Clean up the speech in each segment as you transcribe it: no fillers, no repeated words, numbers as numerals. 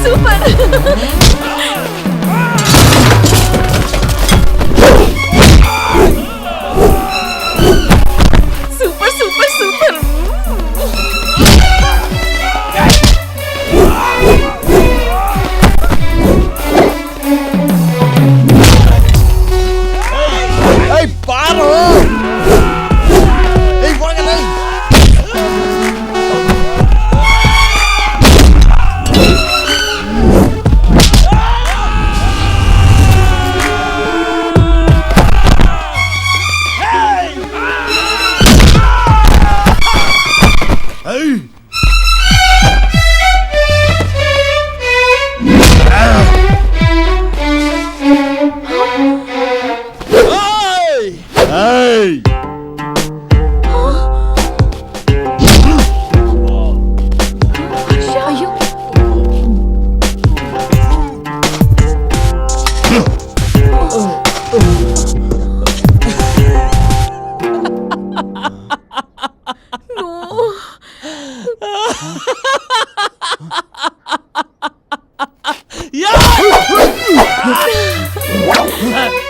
Super. Super super super. ಪಾರು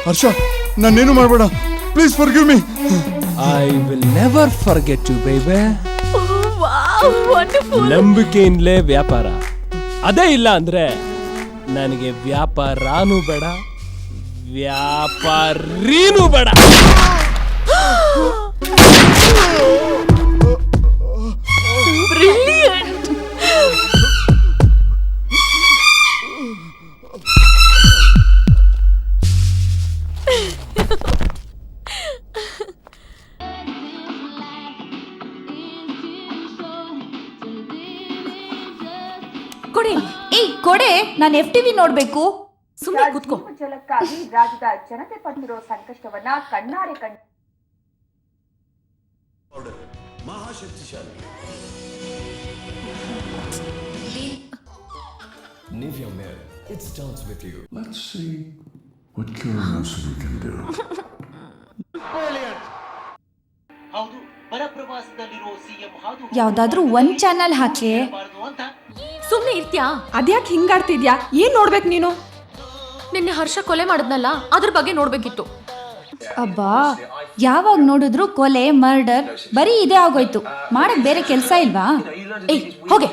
ಹರ್ಷ, ನಾನೇನು ಮಾಡಬೇಡ, please forgive me. I will never forget you baby. Wonderful. ನಂಬಿಕೆಯಿಂದಲೇ ವ್ಯಾಪಾರ. ಅದೇ ಇಲ್ಲ ಅಂದ್ರೆ ನನಗೆ ವ್ಯಾಪಾರನೂ ಬೇಡ, ವ್ಯಾಪಾರೀನೂ ಬೇಡ. ಬ್ರಿಲಿಯಂಟ್. ಕೊಡೆ, ಏಯ್ ಕೊಡೆ, ನಾನು FTV ನೋಡ್ಬೇಕು. ಸುಮ್ಮನೆ ಕೂತ್ಕೋ. ಜಲಕ್ಕಾಗಿ ರಾಜ್ಯದ ಜನತೆ ಪಟ್ಟಿರೋ ಸಂಕಷ್ಟವನ್ನ ಕಣ್ಣಾರೆ ಕಂಡು ಮಹಾಶಕ್ತಿಶಾಲಿ Nivea Mare, it starts with you. Let's see what curiosity can do. ಯಾವ್ದಾದ್ರೂ ಒಂದ್ ಚಾನಲ್ ಹಾಕಿ. ಸುಮ್ಮನೆ ಇರ್ತ್ಯಾ? ಅದ್ಯಾಕೆ ಹಿಂಗಾಡ್ತಿದ್ಯಾ? ಏನ್ ನೋಡ್ಬೇಕು ನೀನು? ನಿನ್ನೆ ಹರ್ಷ ಕೊಲೆ ಮಾಡಿದ್ನಲ್ಲ, ಅದ್ರ ಬಗ್ಗೆ ನೋಡ್ಬೇಕಿತ್ತು. ಅಬ್ಬಾ, ಯಾವಾಗ ನೋಡಿದ್ರು ಕೊಲೆ, ಮರ್ಡರ್, ಬರೀ ಇದೇ ಆಗೋಯ್ತು. ಮಾಡಕ್ ಬೇರೆ ಕೆಲ್ಸ ಇಲ್ವಾ? ಏಯ್ ಹೋಗೆ.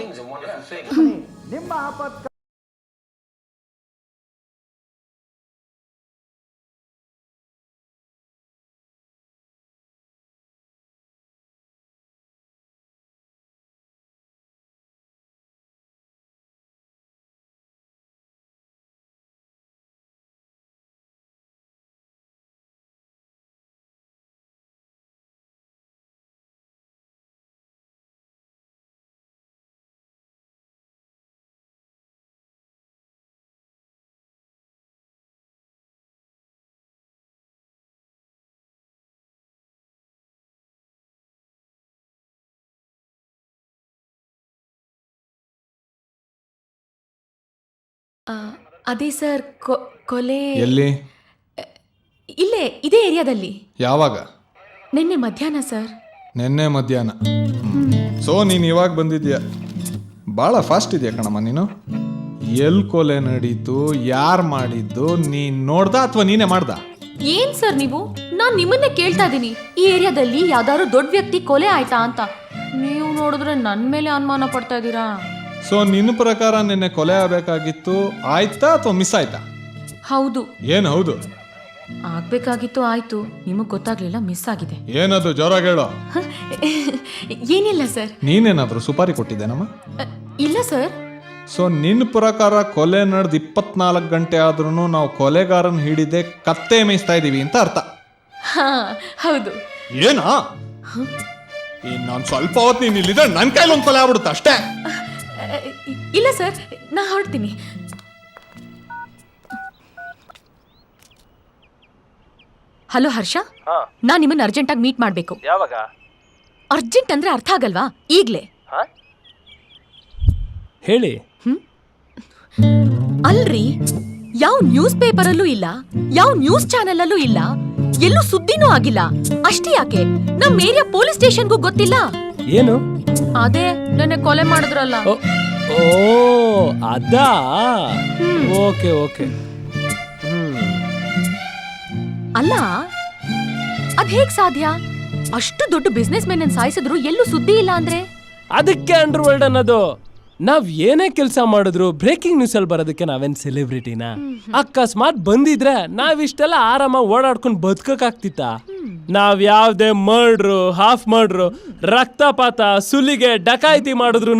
ಅದೇ ಸರ್, ಕೊಲೆ ಎಲ್ಲಿ? ಇಲ್ಲೇ ಇದೇ ಏರಿಯಾದಲ್ಲಿ. ಯಾವಾಗ? ನಿನ್ನೆ ಮಧ್ಯಾಹ್ನ ಸರ್. ನಿನ್ನೆ ಮಧ್ಯಾಹ್ನ. ಸೊ ನೀನು ಇವಾಗ ಬಂದಿದ್ಯಾ? ಭಾಳ ಫಾಸ್ಟ್ ಇದೆಯಾ ಕಣಮ್ಮ ನೀನು. ಎಲ್ಲಿ ಕೊಲೆ ನಡೀತು, ಯಾರು ಮಾಡಿದ್ದು, ನೀನು ನೋಡ್ದ ಅಥವಾ ನೀನೇ ಮಾಡ್ದ? ಏನ್ ಸರ್ ನೀವು? ನಾನ್ ನಿಮ್ಮನ್ನೇ ಕೇಳ್ತಾ ಇದೀನಿ, ಈ ಏರಿಯಾದಲ್ಲಿ ಯಾವ್ದಾದ್ರು ದೊಡ್ಡ ವ್ಯಕ್ತಿ ಕೊಲೆ ಆಯ್ತಾ ಅಂತ. ನೀವು ನೋಡಿದ್ರೆ ನನ್ ಮೇಲೆ ಅನುಮಾನ ಪಡ್ತಾ ಇದ್ದೀರಾ. ಸೊ ನಿನ್ನ ಪ್ರಕಾರ ನಿನ್ನೆ ಕೊಲೆ ಆಗಬೇಕಾಗಿತ್ತು, ಆಯ್ತಾ ಅಥವಾ ಮಿಸ್ ಆಯ್ತಾ? ಹೌದು. ಏನು ಹೌದು? ಆಗ್ಬೇಕಾಗಿತ್ತು, ಆಯ್ತು. ನಿಮಗ್ ಗೊತ್ತಾಗ್ಲಿಲ್ಲ, ಮಿಸ್ ಆಗಿದೆ. ಏನದು, ಜೋರಾಗಿ ಹೇಳೋ. ಏನಿಲ್ಲ ಸರ್. ನೀನೇನಾದ್ರೂ ಸುಪಾರಿ ಕೊಟ್ಟಿದ್ದೇನಮ್ಮ? ಇಲ್ಲ ಸರ್. ಸೊ ನಿನ್ನ ಪ್ರಕಾರ ಕೊಲೆ ನಡೆದು 24 ಗಂಟೆ ಆದ್ರೂ ನಾವು ಕೊಲೆಗಾರನ್ ಹಿಡಿದೆ ಕತ್ತೆ ಮೇಯಿಸ್ತಾ ಇದೀವಿ ಅಂತ ಅರ್ಥ? ಹಾ ಹೌದು. ಏನಾ? ನಾನು ಸ್ವಲ್ಪ ಹೊತ್ತು ನೀನು ಇಲ್ಲಿದ್ರೆ ನನ್ನ ಕೈಲಿ ಒಂದು ಕೊಲೆ ಆಗ್ಬಿಡುತ್ತೆ ಅಷ್ಟೇ. ಇಲ್ಲ ಸರ್, ನಾ ಹೊರಡ್ತೀನಿ. ಹಲೋ ಹರ್ಷ, ನಾ ನಿಮ್ಮನ್ನ ಅರ್ಜೆಂಟಾಗಿ ಮೀಟ್ ಮಾಡ್ಬೇಕು. ಯಾವಾಗ? ಅರ್ಜೆಂಟ್ ಅಂದ್ರೆ ಅರ್ಥ ಆಗಲ್ವಾ? ಈಗ್ಲೇ ಹೇಳಿ. ಅಲ್ರಿ, ಯಾವ ನ್ಯೂಸ್ ಪೇಪರಲ್ಲೂ ಇಲ್ಲ, ಯಾವ ನ್ಯೂಸ್ ಚಾನೆಲ್ ಅಲ್ಲೂ ಇಲ್ಲ, ಎಲ್ಲೂ ಸುದ್ದಿನೂ ಆಗಿಲ್ಲ. ಅಷ್ಟೇ ಯಾಕೆ, ನಮ್ ಏರಿಯಾ ಪೊಲೀಸ್ ಸ್ಟೇಷನ್ಗೂ ಗೊತ್ತಿಲ್ಲ. ಏನು? ಅದೇ ನೆನ್ನೆ ಕೊಲೆ ಮಾಡಿದ್ರಲ್ಲ. ಓ ಅದಾ ಓಕೆ ಓಕೆ ಅಲ್ಲ ಅದ್ ಹೇಗ್ ಸಾಧ್ಯ? ಅಷ್ಟು ದೊಡ್ಡ ಬಿಸ್ನೆಸ್ ಮೆನ್ ಸಾಯಿಸಿದ್ರು ಎಲ್ಲೂ ಸುದ್ದಿ ಇಲ್ಲ ಅಂದ್ರೆ? ಅದಕ್ಕೆ ಅಂಡರ್ ವರ್ಲ್ಡ್ ಅನ್ನೋದು. ನಾವ್ ಏನೇ ಕೆಲಸ ಮಾಡಿದ್ರು ಬ್ರೇಕಿಂಗ್ ನ್ಯೂಸ್ ಅಲ್ಲಿ ಬರೋದಕ್ಕೆ ನಾವೇನ್ ಸೆಲೆಬ್ರಿಟಿನಾ? ಅಕಸ್ಮಾತ್ ಬಂದಿದ್ರೆ ನಾವಿಷ್ಟೆಲ್ಲ ಆರಾಮ ಓಡಾಡ್ಕೊಂಡು ಬದುಕಕ್ಕಾಗ್ತಿತ್ತ? ನಾವ್ ಯಾವ್ದೇ ಮರ್ಡ್ರು, ಹಾಫ್ ಮರ್ಡ್ರು, ರಕ್ತಪಾತ, ಸುಲಿಗೆ, ಡಕಾಯಿತಿ ಮಾಡಿದ್ರು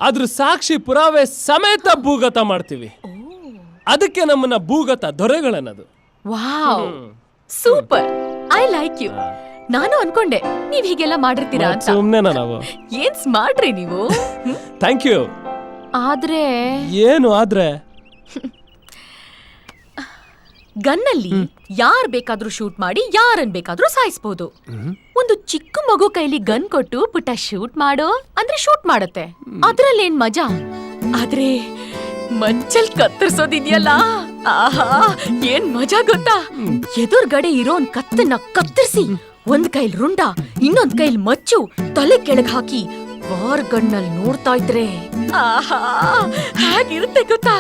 ಅದ್ರ ಸಾಕ್ಷಿ ಪುರಾವೆ ಸಮೇತ ಭೂಗತ ಮಾಡ್ತೀವಿ. ಅದಕ್ಕೆ ನಮ್ಮನ್ನ ಭೂಗತ ದೊರೆಗಳನ್ನೋದು. Wow, super, I like you. ನಾನು ಅನ್ಕೊಂಡೆ ನೀವ್ ಹೀಗೆಲ್ಲ ಮಾಡಿರ್ತೀರಾ ಅಂತ. ಸುಮ್ನೆನಾ ನಾವು? ಏನ್ ಸ್ಮಾರ್ಟ್ ರೀ ನೀವು. Thank you. ಆದ್ರೆ ಏನು ಆದ್ರೆ? ಗನ್ನಲ್ಲಿ ಯಾರ್ ಬೇಕಾದ್ರೂ ಶೂಟ್ ಮಾಡಿ ಯಾರನ್ ಬೇಕಾದ್ರೂ ಸಾಯಿಸ್ಬೋದು. ಒಂದು ಚಿಕ್ಕ ಮಗು ಕೈಲಿ ಗನ್ ಕೊಟ್ಟು ಪುಟ್ಟ ಶೂಟ್ ಮಾಡೋ ಅಂದ್ರೆ ಶೂಟ್ ಮಾಡತ್ತೆ, ಅದ್ರಲ್ಲೇನ್ ಮಜಾ. ಆದ್ರೆ ಮಂಚಲ್ ಕತ್ತರಿಸೋದಿದ್ಯಲ್ಲ, ಆಹಾ ಏನ್ ಮಜಾ ಗೊತ್ತಾ? ಎದುರ್ಗಡೆ ಇರೋನ್ ಕತ್ತನ್ನ ಕತ್ತರಿಸಿ ಒಂದ್ ಕೈಲ್ ರುಂಡ, ಇನ್ನೊಂದ್ ಕೈಲ್ ಮಚ್ಚು, ತಲೆ ಕೆಳಗ್ ಹಾಕಿ ವಾರ್ ಗಣ್ಣಲ್ಲಿ ನೋಡ್ತಾ ಇದ್ರೆ ಆಹಾ ಹೇಗಿರುತ್ತೆ ಗೊತ್ತಾ?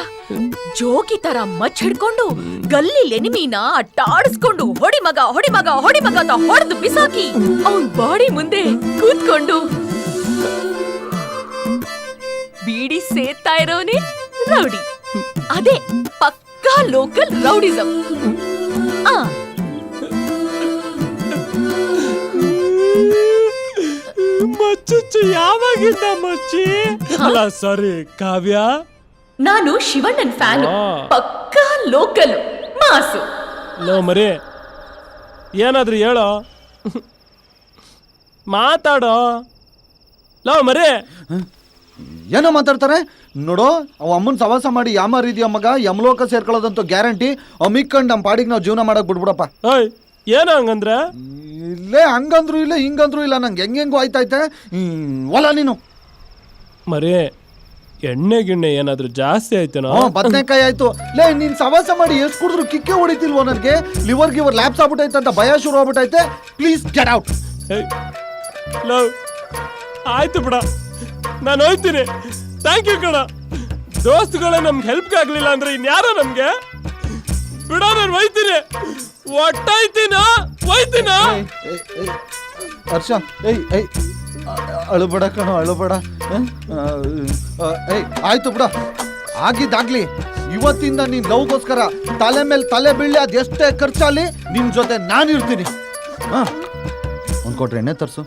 ಜೋಗಿ ತರ ಮಚ್ ಹಿಡ್ಕೊಂಡು ಗಲ್ಲಿ ಎನಿಮೀನ ಅಟ್ಟಾಡಿಸ್ಕೊಂಡು ಹೊಡಿ ಮಗ ಹೊಡಿ ಮಗ ಹೊಡಿ ಮಗ ಅಂತ ಹೊಡೆದು ಬಿಸಾಕಿ ಅವನ್ ಬಾಡಿ ಮುಂದೆ ಕೂತ್ಕೊಂಡು ಬೀಡಿ ಸೇತಾ ಇರೋನೆ ರೌಡಿ. ಅದೇ ಪಕ್ಕಾ ಲೋಕಲ್ ರೌಡಿಸಂ. ಮಚ್ಚು ಯಾವಾಗಿಂದ ಮಚ್ಚಿ? ಅಲ್ಲ ಸಾರಿ ಕಾವ್ಯ, ನಾನು ಶಿವಣ್ಣನ್ ಫ್ಯಾನ್, ಪಕ್ಕಾ ಲೋಕಲ್ ಮಾಸು. ಲೋ ಮರಿ ಏನಾದ್ರೂ ಹೇಳೋ, ಮಾತಾಡೋ. ಲೋ ಮರಿ ಏನೋ ಮಾತಾಡ್ತಾರೆ ನೋಡು. ಅವ ಅಮ್ಮನ್ ಸವಾಸ ಮಾಡಿ ಯಾಮಾರಿದ್ಯಾ ಮಗ, ಯಮಲೋಕ ಸೇರ್ಕೊಳ್ಳೋದಂತೂ ಗ್ಯಾರಂಟಿ. ಅಮ್ಮಿಕ್ಕಂಡು ನಮ್ಮ ಪಾಡಿಗೆ ನಾವು ಜೀವನ ಮಾಡಕ್ ಬಿಡ್ಬಿಡಪ್ಪ. ಓಯ್ ಏನೋ ಹಂಗಂದ್ರೆ? ಇಲ್ಲೇ ಹಂಗಂದ್ರು ಇಲ್ಲ ಹಿಂಗಂದ್ರು ಇಲ್ಲ, ನಂಗೆ ಹೆಂಗೆಂಗು ಆಯ್ತೈತೆ. ಒಲ ನೀನು ಮರಿ ಎಣ್ಣೆ ಗಿಣ್ಣೆ ಏನಾದ್ರೂ ಜಾಸ್ತಿ ಆಯ್ತೇನೋ? ಬದನೆಕಾಯಿ ಆಯ್ತು. ಲೇ ನೀನ್ ಸವಾಸ ಮಾಡಿ ಎಷ್ಟು ಕುಡಿದ್ರು ಕಿಕ್ಕೆ ಹೊಡಿತಿಲ್ವೋ ನನಗೆ. ಲಿವರ್ ಗಿವರ್ ಲ್ಯಾಪ್ಸ್ ಆಗ್ಬಿಟ್ಟೈತೆ ಅಂತ ಭಯ ಶುರು ಆಗ್ಬಿಟ್ಟೈತೆ. Please get out. ಲವ್ ಆಯ್ತು ಬಿಡ, ನಾನು ಹೋಯ್ತೀನಿ. ಥ್ಯಾಂಕ್ ಯು ಕಣ. ದೋಸ್ತುಗಳೇ ನಮ್ಗೆ ಹೆಲ್ಪ್ ಆಗ್ಲಿಲ್ಲ ಅಂದ್ರೆ ಇನ್ಯಾರೋ ನಮ್ಗೆ ಬಿಡ. ನಾನು ಹೋಯ್ತೀನಿ, ಒಟ್ಟಾಯ್ತೀನ ಹೋಯ್ತೀನ. ಹರ್ಷ ಏಯ್ ಅಳುಬೇಡ ಕಣೋ, ಅಳುಬೇಡ. ಏಯ್ ಆಯ್ತು ಬಿಡ, ಆಗಿದ್ದಾಗ್ಲಿ. ಇವತ್ತಿಂದ ನೀನ್ ಲವ್ಗೋಸ್ಕರ ತಲೆ ಮೇಲೆ ತಲೆ ಬೀಳಿ ಅದೆಷ್ಟೇ ಖರ್ಚಾಲಿ ನಿನ್ ಜೊತೆ ನಾನು ಇರ್ತೀನಿ. ಒಂದ್ ಕೊಟ್ರೆ ಎಣ್ಣೆ ತರ್ಸು.